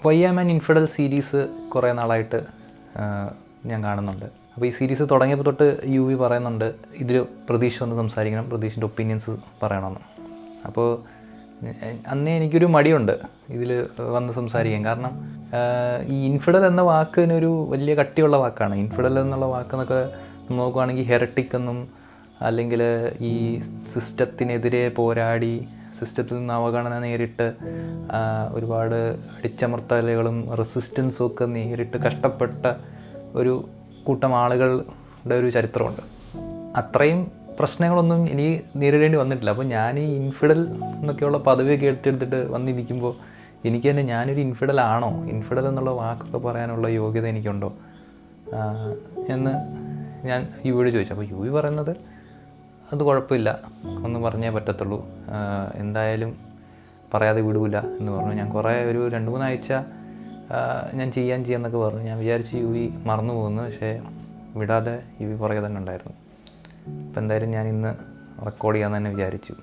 Why am an infidel series കുറേ നാളായിട്ട് ഞാൻ കാണുന്നുണ്ട്. അപ്പോൾ ഈ സീരീസ് തുടങ്ങിയപ്പോൾ തൊട്ട് യു വി പറയുന്നുണ്ട് ഇതിൽ പ്രതീക്ഷ വന്ന് സംസാരിക്കണം, പ്രതീക്ഷിൻ്റെ ഒപ്പീനിയൻസ് പറയണമെന്ന്. അപ്പോൾ അന്നേ എനിക്കൊരു മടിയുണ്ട് ഇതിൽ വന്ന് സംസാരിക്കാൻ. കാരണം ഈ ഇൻഫിഡൽ എന്ന വാക്കിനൊരു വലിയ കട്ടിയുള്ള വാക്കാണ്. ഇൻഫിഡൽ എന്നുള്ള വാക്കെന്നൊക്കെ നോക്കുകയാണെങ്കിൽ ഹെറട്ടിക് എന്നും, അല്ലെങ്കിൽ ഈ സിസ്റ്റത്തിനെതിരെ പോരാടി സിസ്റ്റത്തിൽ നിന്ന് അവഗണന നേരിട്ട് ഒരുപാട് അടിച്ചമർത്തലുകളും റെസിസ്റ്റൻസും ഒക്കെ നേരിട്ട് കഷ്ടപ്പെട്ട ഒരു കൂട്ടം ആളുകളുടെ ഒരു ചരിത്രമുണ്ട്. അത്രയും പ്രശ്നങ്ങളൊന്നും എനിക്ക് നേരിടേണ്ടി വന്നിട്ടില്ല. അപ്പോൾ ഞാൻ ഈ ഇൻഫിഡൽ എന്നൊക്കെയുള്ള പദവിയൊക്കെ ഏറ്റെടുത്തിട്ട് വന്നിരിക്കുമ്പോൾ എനിക്ക് തന്നെ ഞാനൊരു ഇൻഫിഡൽ ആണോ, ഇൻഫിഡൽ എന്നുള്ള വാക്കൊക്കെ പറയാനുള്ള യോഗ്യത എനിക്കുണ്ടോ എന്ന് ഞാൻ യുവിയോട് ചോദിച്ചു. അപ്പോൾ യു വി പറയുന്നത് അത് കുഴപ്പമില്ല, ഒന്ന് പറഞ്ഞേ പറ്റത്തുള്ളൂ, എന്തായാലും പറയാതെ വിടൂല എന്ന് പറഞ്ഞു. ഞാൻ കുറേ ഒരു 2-3 ആഴ്ച ഞാൻ ചെയ്യാമെന്നൊക്കെ പറഞ്ഞു. ഞാൻ വിചാരിച്ച് യു വി മറന്നു പോകുന്നു, പക്ഷേ വിടാതെ യു വി പുറകെ തന്നെ ഉണ്ടായിരുന്നു. അപ്പോൾ എന്തായാലും ഞാൻ ഇന്ന് റെക്കോർഡ് ചെയ്യാമെന്ന് തന്നെ വിചാരിച്ചു.